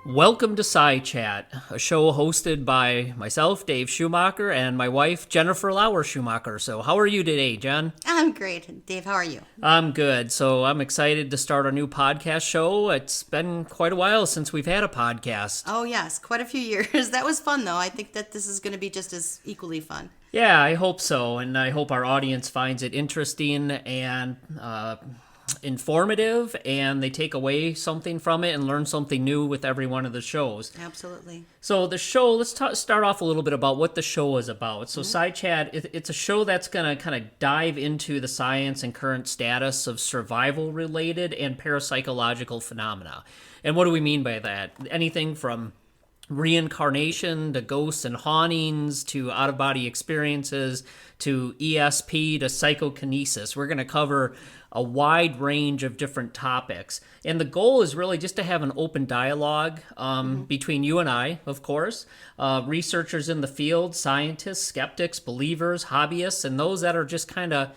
Welcome to PsiChat, a show hosted by myself, Dave Schumacher, and my wife, Jennifer Lauer Schumacher. So how are you today, Jen? I'm great. Dave, how are you? I'm good. So I'm excited to start our new podcast show. It's been quite a while since we've had a podcast. Oh, yes. Quite a few years. That was fun, though. I think that this is going to be just as equally fun. Yeah, I hope so. And I hope our audience finds it interesting and informative, and they take away something from it and learn something new with every one of the shows. Absolutely. So the show, let's start off a little bit about what the show is about. So PsiChat, it's a show that's going to kind of dive into the science and current status of survival-related and parapsychological phenomena. And what do we mean by that? Anything from reincarnation to ghosts and hauntings to out-of-body experiences to ESP to psychokinesis. We're going to cover a wide range of different topics. And the goal is really just to have an open dialogue between you and I, of course, researchers in the field, scientists, skeptics, believers, hobbyists, and those that are just kind of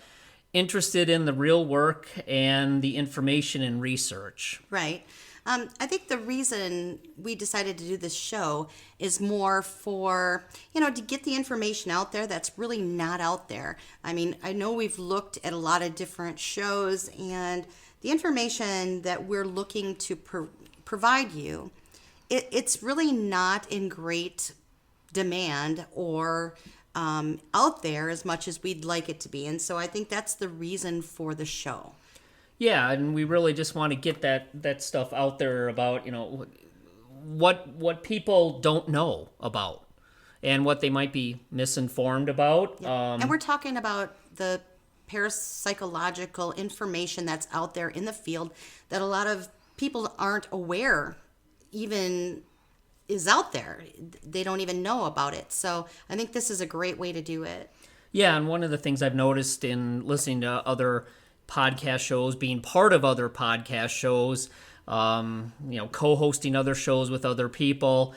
interested in the real work and the information and research. Right. I think the reason we decided to do this show is more for, to get the information out there that's really not out there. I mean, I know we've looked at a lot of different shows, and the information that we're looking to provide you, it's really not in great demand or out there as much as we'd like it to be. And so I think that's the reason for the show. Yeah, and we really just want to get that stuff out there about, what people don't know about and what they might be misinformed about. Yeah. And we're talking about the parapsychological information that's out there in the field that a lot of people aren't aware even is out there. They don't even know about it. So I think this is a great way to do it. Yeah, and one of the things I've noticed in listening to other podcast shows, being part of other podcast shows, co-hosting other shows with other people,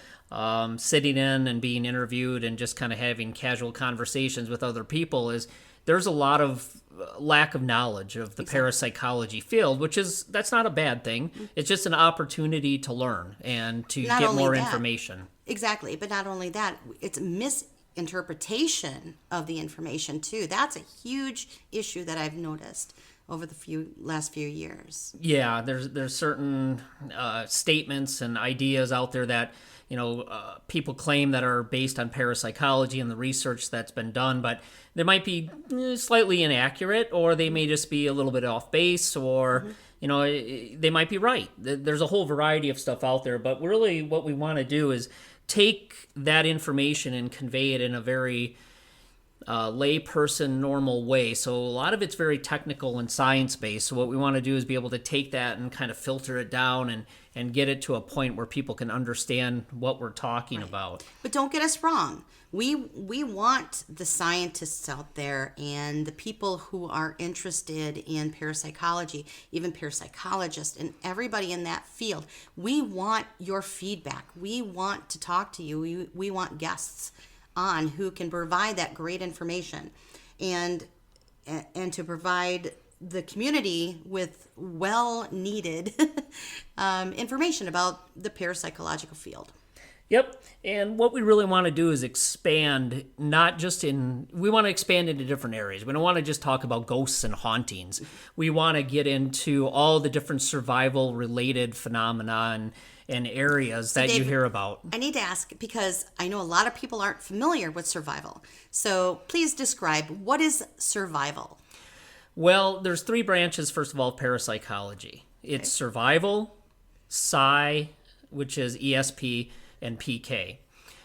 sitting in and being interviewed and just kind of having casual conversations with other people, is there's a lot of lack of knowledge of the parapsychology field, that's not a bad thing. It's just an opportunity to learn and to get more information. Exactly. But not only that, it's misinterpretation of the information too. That's a huge issue that I've noticed over the last few years. Yeah, there's certain statements and ideas out there that people claim that are based on parapsychology and the research that's been done, but they might be slightly inaccurate, or they may just be a little bit off base, or they might be right. There's a whole variety of stuff out there, but really what we want to do is take that information and convey it in a very layperson normal way. So a lot of it's very technical and science-based. So what we want to do is be able to take that and kind of filter it down and get it to a point where people can understand what we're talking about. But don't get us wrong. We want the scientists out there and the people who are interested in parapsychology, even parapsychologists and everybody in that field. We want your feedback. We want to talk to you. We want guests on who can provide that great information and to provide the community with well needed information about the parapsychological field. Yep. And what we really want to do is expand, we want to expand into different areas. We don't want to just talk about ghosts and hauntings. We want to get into all the different survival related phenomena and areas that you hear about. I need to ask, because I know a lot of people aren't familiar with survival. So please describe, what is survival? Well, there's three branches, first of all, of parapsychology. It's survival, psi, which is ESP, and PK.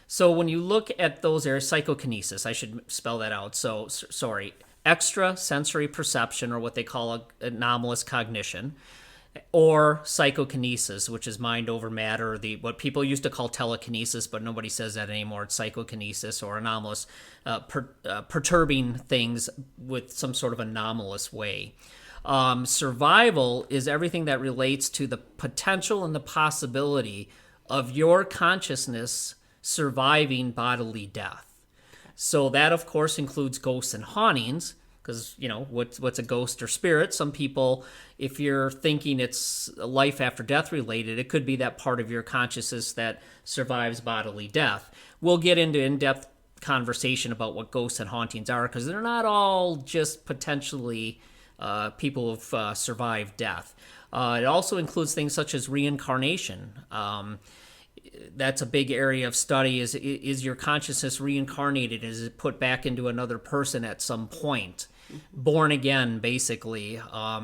So when you look at those areas, psychokinesis, I should spell that out. So, sorry, extrasensory perception, or what they call anomalous cognition, or psychokinesis, which is mind over matter, what people used to call telekinesis, but nobody says that anymore. It's psychokinesis, or anomalous, perturbing things with some sort of anomalous way. Survival is everything that relates to the potential and the possibility of your consciousness surviving bodily death. So that, of course, includes ghosts and hauntings, because, what's a ghost or spirit? Some people, if you're thinking it's life after death related, it could be that part of your consciousness that survives bodily death. We'll get into in-depth conversation about what ghosts and hauntings are, because they're not all just potentially people who've survived death. It also includes things such as reincarnation. That's a big area of study. Is your consciousness reincarnated? Is it put back into another person at some point? Born again, basically,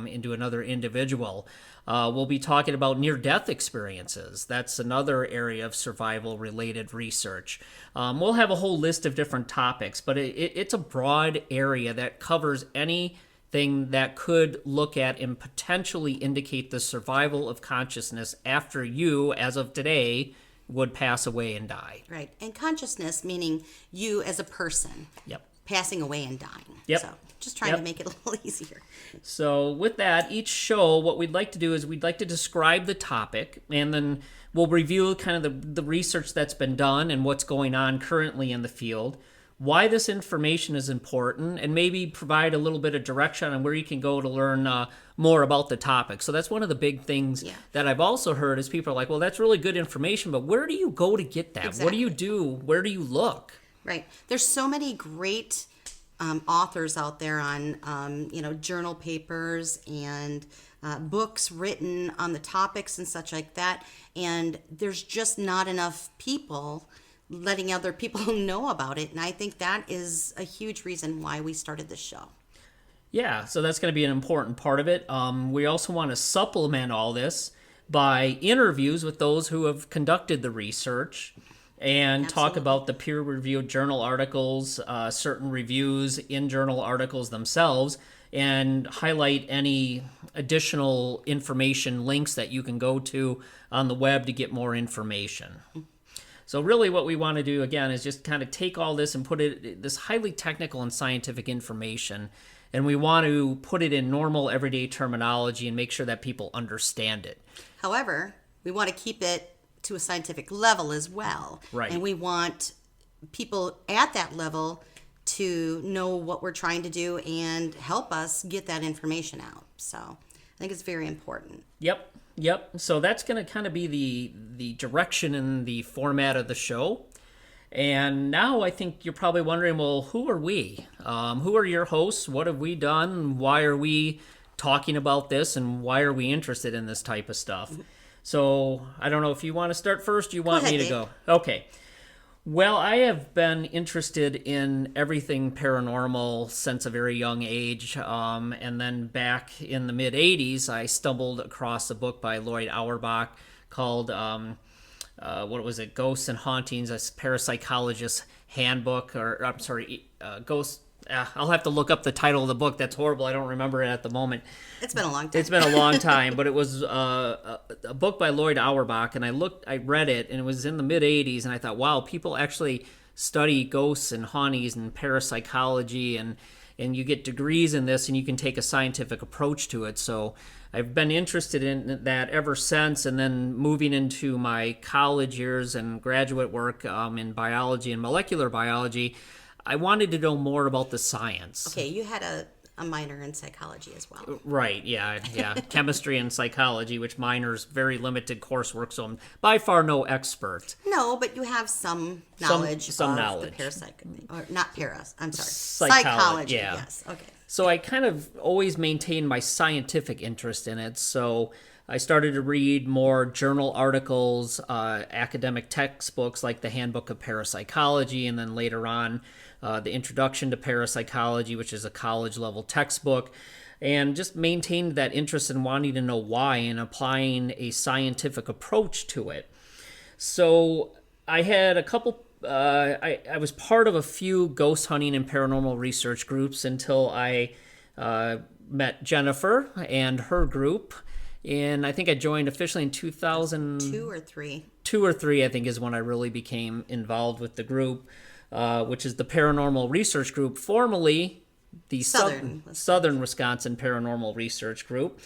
into another individual. We'll be talking about near-death experiences. That's another area of survival-related research. We'll have a whole list of different topics, but it's a broad area that covers anything that could look at and potentially indicate the survival of consciousness after you, as of today, would pass away and die. Right. And consciousness meaning you as a person. Yep. Passing away and dying. Yep. So just trying to make it a little easier. So with that, each show, what we'd like to do is we'd like to describe the topic, and then we'll review kind of the research that's been done and what's going on currently in the field, why this information is important, and maybe provide a little bit of direction on where you can go to learn more about the topic. So that's one of the big things that I've also heard is people are like, well, that's really good information, but where do you go to get that? Exactly. What do you do? Where do you look? Right. There's so many great authors out there on, journal papers and books written on the topics and such like that. And there's just not enough people letting other people know about it. And I think that is a huge reason why we started this show. Yeah, so that's going to be an important part of it. We also want to supplement all this by interviews with those who have conducted the research and talk about the peer-reviewed journal articles, certain reviews in journal articles themselves, and highlight any additional information links that you can go to on the web to get more information. So really what we want to do, again, is just kind of take all this and put it, this highly technical and scientific information, and we want to put it in normal everyday terminology and make sure that people understand it. However, we want to keep it to a scientific level as well. Right. And we want people at that level to know what we're trying to do and help us get that information out. So I think it's very important. Yep. So that's going to kind of be the direction and the format of the show. And now I think you're probably wondering, well, who are we? Who are your hosts? What have we done? Why are we talking about this? And why are we interested in this type of stuff? So I don't know if you want to start first. You want me to go? Okay. Well, I have been interested in everything paranormal since a very young age. And then back in the mid-'80s, I stumbled across a book by Lloyd Auerbach called, Ghosts and Hauntings, a Parapsychologist's Handbook, Ghosts. I'll have to look up the title of the book. That's horrible. I don't remember it at the moment. It's been a long time. It's been a long time, but it was a book by Lloyd Auerbach, and I read it, and it was in the mid-'80s, and I thought, wow, people actually study ghosts and hauntings and parapsychology, and you get degrees in this, and you can take a scientific approach to it. So I've been interested in that ever since, and then moving into my college years and graduate work in biology and molecular biology, I wanted to know more about the science. Okay, you had a minor in psychology as well. Right, yeah. Chemistry and psychology, which minors, very limited coursework, so I'm by far no expert. No, but you have some knowledge some of knowledge. The psychology, Psychology, yeah. Yes, okay. So I kind of always maintained my scientific interest in it, so I started to read more journal articles, academic textbooks like the Handbook of Parapsychology, and then later on the Introduction to Parapsychology, which is a college-level textbook, and just maintained that interest in wanting to know why and applying a scientific approach to it. So I had a couple... I was part of a few ghost hunting and paranormal research groups until I met Jennifer and her group. And I think I joined officially in 2000... Two or three, I think, is when I really became involved with the group, which is the Paranormal Research Group, formerly the Southern Southern Wisconsin Paranormal Research Group.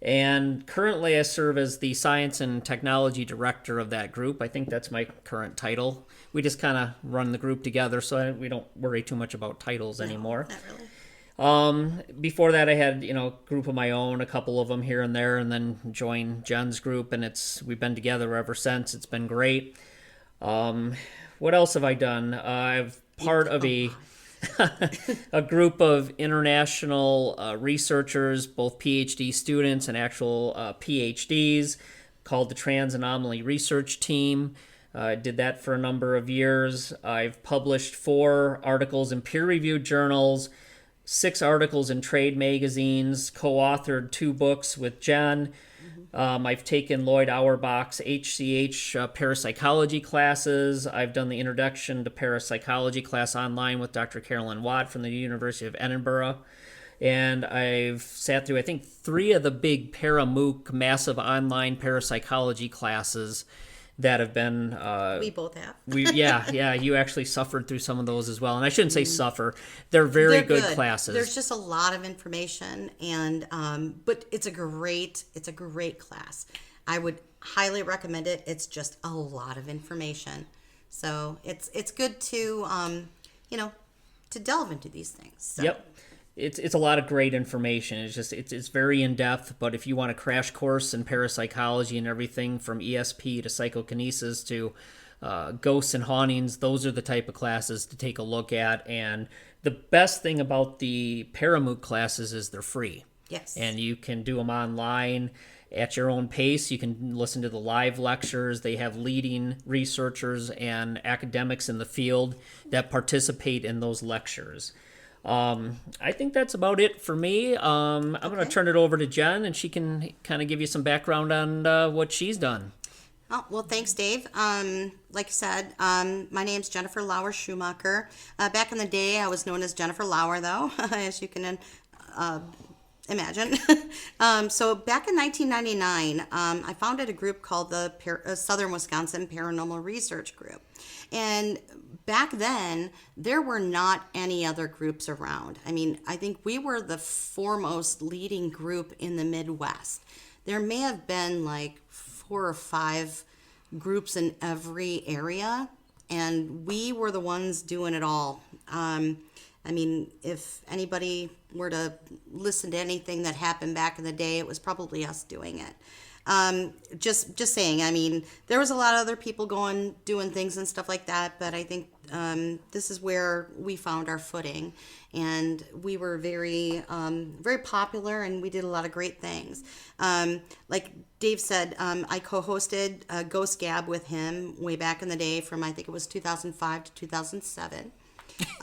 And currently, I serve as the Science and Technology Director of that group. I think that's my current title. We just kind of run the group together, so we don't worry too much about titles anymore. Not really. Before that, I had a group of my own, a couple of them here and there, and then joined Jen's group, and we've been together ever since. It's been great. What else have I done? I'm part of a group of international researchers, both PhD students and actual PhDs, called the Trans Anomaly Research Team. I did that for a number of years. I've published 4 articles in peer-reviewed journals, 6 articles in trade magazines, co-authored 2 books with Jen. I've taken Lloyd Auerbach's HCH parapsychology classes. I've done the Introduction to Parapsychology class online with Dr. Carolyn Watt from the University of Edinburgh. And I've sat through, I think, 3 of the big ParaMOOC massive online parapsychology classes that have been... We both have. You actually suffered through some of those as well. And I shouldn't say suffer. They're very good classes. There's just a lot of information, and but it's a great class. I would highly recommend it. It's just a lot of information. So it's good to to delve into these things. So. Yep. It's a lot of great information. It's very in depth. But if you want a crash course in parapsychology and everything from ESP to psychokinesis to ghosts and hauntings, those are the type of classes to take a look at. And the best thing about the ParaMOOC classes is they're free. Yes. And you can do them online at your own pace. You can listen to the live lectures. They have leading researchers and academics in the field that participate in those lectures. I think that's about it for me. I'm going to turn it over to Jen, and she can kind of give you some background on what she's done. Oh, well, thanks, Dave. Like I said, my name's Jennifer Lauer Schumacher. Back in the day, I was known as Jennifer Lauer, though, as you can imagine. So back in 1999, I founded a group called the Southern Wisconsin Paranormal Research Group. And back then, there were not any other groups around. I mean, I think we were the foremost leading group in the Midwest. There may have been like 4 or 5 groups in every area, and we were the ones doing it all. I mean, if anybody were to listen to anything that happened back in the day, it was probably us doing it. Just saying, I mean, there was a lot of other people doing things and stuff like that, but I think this is where we found our footing, and we were very popular, and we did a lot of great things. Like Dave said, I co-hosted Ghost Gab with him way back in the day from, I think it was 2005 to 2007.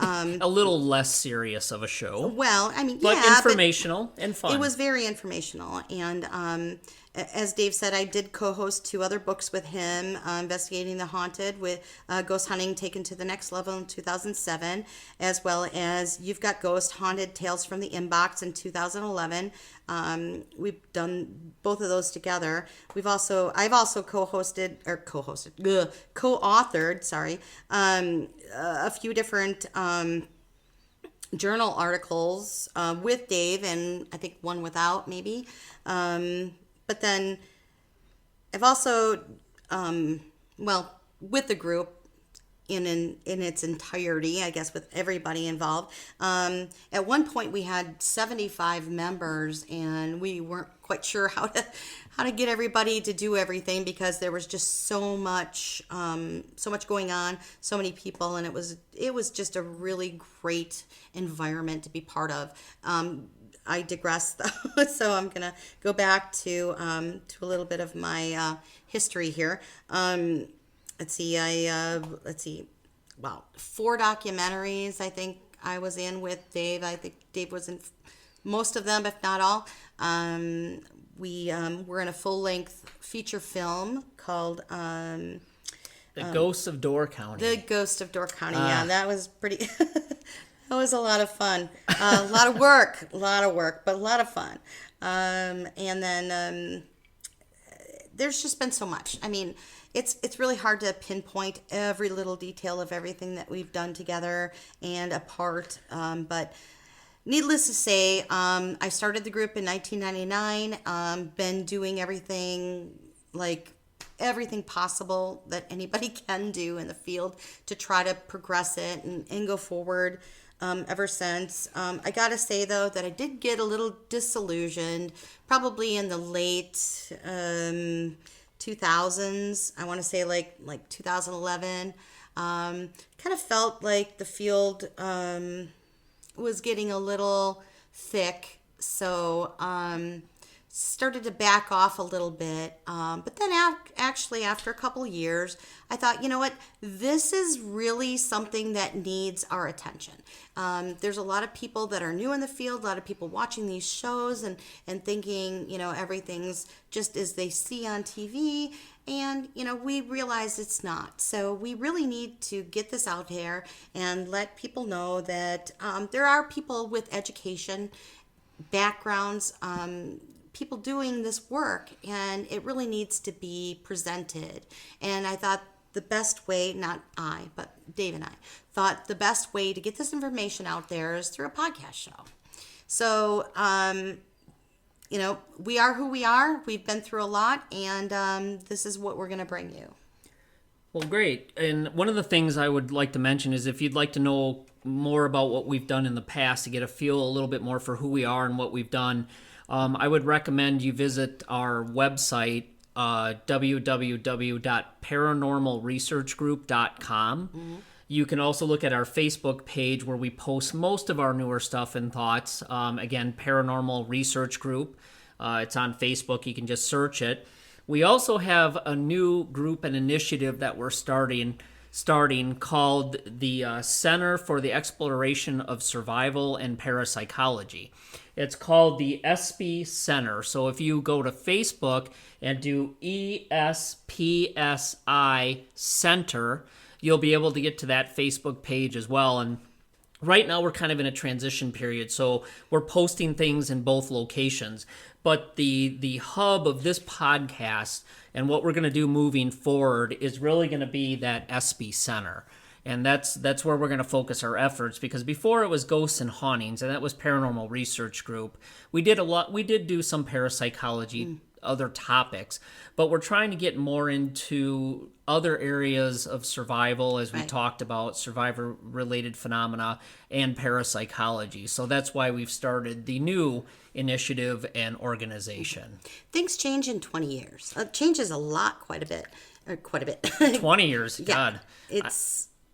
A little less serious of a show. Well, I mean, but yeah, informational and fun. It was very informational, and as Dave said, I did co-host 2 other books with him, Investigating the Haunted with Ghost Hunting Taken to the Next Level in 2007, as well as You've Got Ghost, Haunted Tales from the Inbox in 2011. We've done both of those together. I've also co-authored, a few different journal articles with Dave, and I think one without, maybe. But then I've also, with the group in its entirety, I guess, with everybody involved. At one point, we had 75 members, and we weren't quite sure how to get everybody to do everything because there was just so much going on, so many people, and it was just a really great environment to be part of. I digress, though, so I'm gonna go back to a little bit of my history here. Let's see. Wow, 4 documentaries I think I was in with Dave. I think Dave was in most of them, if not all. We were in a full-length feature film called The Ghosts of Door County. The Ghost of Door County. Yeah, that was pretty. That was a lot of fun. A lot of work, but a lot of fun. And then there's just been so much. I mean, it's really hard to pinpoint every little detail of everything that we've done together and apart. But needless to say, I started the group in 1999. Been doing everything possible that anybody can do in the field to try to progress it and go forward ever since. I gotta say though that I did get a little disillusioned probably in the late 2000s. I want to say like 2011. Kind of felt like the field was getting a little thick, so started to back off a little bit. But then actually after a couple of years, I thought, you know what, this is really something that needs our attention. There's a lot of people that are new in the field, a lot of people watching these shows and thinking, everything's just as they see on TV. And, we realize it's not. So we really need to get this out there and let people know that there are people with education backgrounds, people doing this work, and it really needs to be presented. And I thought the best way, not I, but Dave and I, thought the best way to get this information out there is through a podcast show. So, we are who we are. We've been through a lot, and this is what we're going to bring you. Well, great. And one of the things I would like to mention is if you'd like to know more about what we've done in the past to get a feel a little bit more for who we are and what we've done, I would recommend you visit our website, www.paranormalresearchgroup.com. Mm-hmm. You can also look at our Facebook page where we post most of our newer stuff and thoughts. Again, Paranormal Research Group. It's on Facebook. You can just search it. We also have a new group and initiative that we're starting called the Center for the Exploration of Survival and Parapsychology. It's called the ESPI Center. So if you go to Facebook and do ESPSI Center, you'll be able to get to that Facebook page as well. And right now we're kind of in a transition period, so we're posting things in both locations. But the hub of this podcast and what we're going to do moving forward is really going to be that ESPI Center. And that's where we're going to focus our efforts, because before it was Ghosts and Hauntings, and that was Paranormal Research Group. We did do some parapsychology, other topics, but we're trying to get more into other areas of survival, as we talked about, survivor-related phenomena and parapsychology. So that's why we've started the new initiative and organization. Things change in 20 years. Changes a lot, quite a bit. 20 years, yeah, God.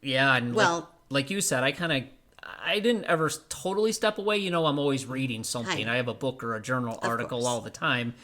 And like you said, I didn't ever totally step away. I'm always reading something. I have a book or a journal article all the time.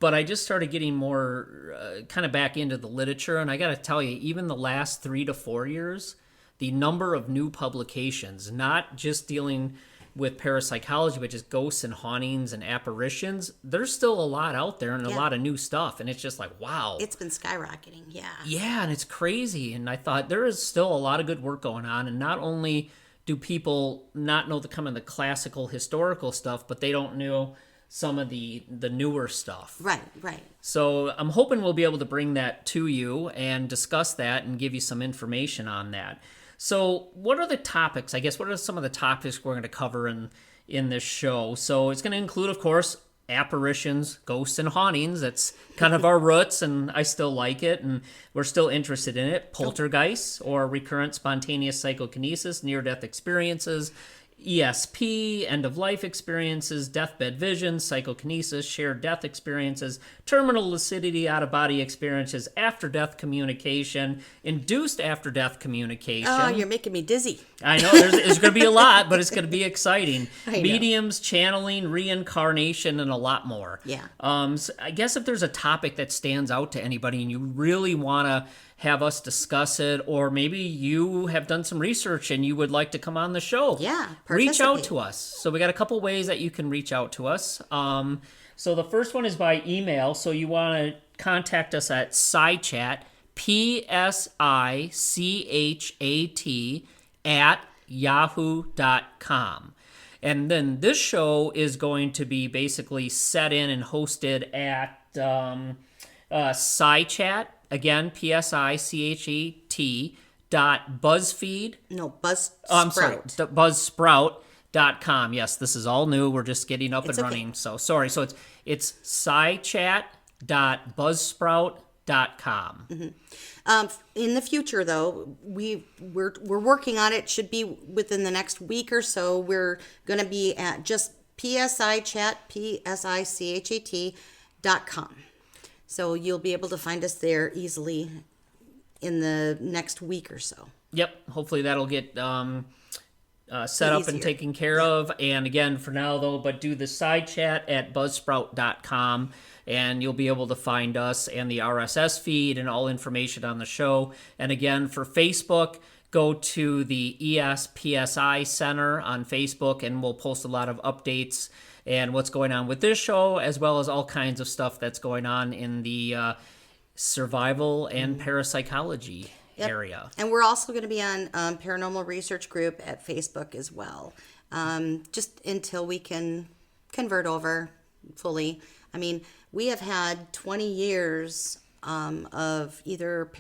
But I just started getting more kind of back into the literature. And I got to tell you, even the last 3 to 4 years, the number of new publications, not just dealing with parapsychology, but just ghosts and hauntings and apparitions, there's still a lot out there and a lot of new stuff. And it's just like, wow. It's been skyrocketing, yeah. Yeah, and it's crazy. And I thought there is still a lot of good work going on. And not only do people not know the classical historical stuff, but they don't know some of the newer stuff. Right. So I'm hoping we'll be able to bring that to you and discuss that and give you some information on that. So what are the topics? I guess what are some of the topics we're going to cover in this show? So it's going to include, of course, apparitions, ghosts, and hauntings. That's kind of our roots, and I still like it, and we're still interested in it. Poltergeists, or recurrent spontaneous psychokinesis, near-death experiences, ESP, end-of-life experiences, deathbed visions, psychokinesis, shared death experiences, terminal lucidity, out-of-body experiences, after-death communication, induced after-death communication. Oh, you're making me dizzy. I know, there's going to be a lot, but it's going to be exciting. Mediums, channeling, reincarnation, and a lot more. Yeah. So I guess if there's a topic that stands out to anybody and you really want to have us discuss it, or maybe you have done some research and you would like to come on the show, reach out to us. So we got a couple ways that you can reach out to us. So the first one is by email. So you want to contact us at PsiChat, PSICHAT @yahoo.com. And then this show is going to be basically set in and hosted at PsiChat. Again, PSICHAT .buzzfeed. No, Buzzsprout. I'm sorry, Buzzsprout PsiChat.com. Yes, this is all new. We're just getting up and okay. running. So sorry. So it's PsiChat.buzzsprout.com. In the future, though, we're working on it. Should be within the next week or so. We're going to be at just PsiChat, PsiChat.com. So you'll be able to find us there easily in the next week or so. Yep. Hopefully that'll get set up and taken care of. And again, for now though, but do the side chat at buzzsprout.com and you'll be able to find us and the RSS feed and all information on the show. And again, for Facebook, go to the ESPSI Center on Facebook and we'll post a lot of updates and what's going on with this show, as well as all kinds of stuff that's going on in the survival and parapsychology area. And we're also going to be on Paranormal Research Group at Facebook as well, just until we can convert over fully. I mean, we have had 20 years of either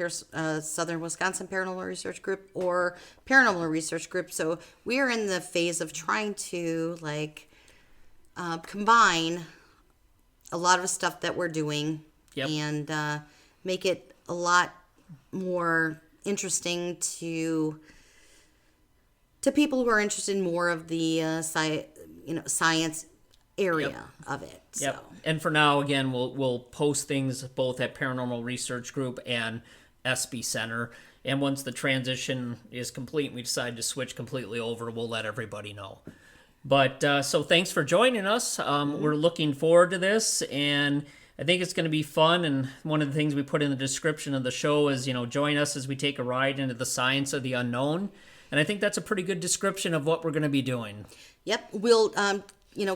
Southern Wisconsin Paranormal Research Group or Paranormal Research Group. So we are in the phase of trying to combine a lot of stuff that we're doing and make it a lot more interesting to people who are interested in more of the science area of it. Yep. So. And for now, again, we'll post things both at Paranormal Research Group and SB Center. And once the transition is complete and we decide to switch completely over, we'll let everybody know. But so thanks for joining us. We're looking forward to this, and I think it's going to be fun. And one of the things we put in the description of the show is, join us as we take a ride into the science of the unknown. And I think that's a pretty good description of what we're going to be doing. Yep. We'll,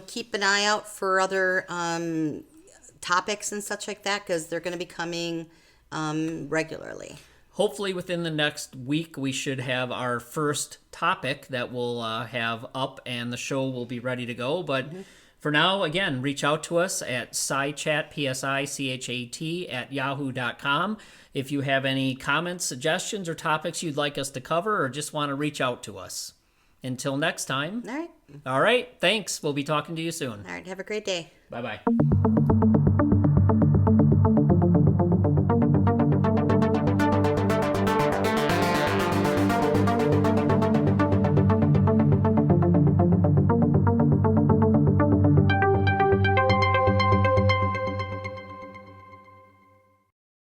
keep an eye out for other topics and such like that, because they're going to be coming regularly. Hopefully within the next week, we should have our first topic that we'll have up, and the show will be ready to go. But for now, again, reach out to us at PsiChat, PsiChat at yahoo.com. If you have any comments, suggestions, or topics you'd like us to cover, or just want to reach out to us. Until next time. All right. All right. Thanks. We'll be talking to you soon. All right. Have a great day. Bye-bye.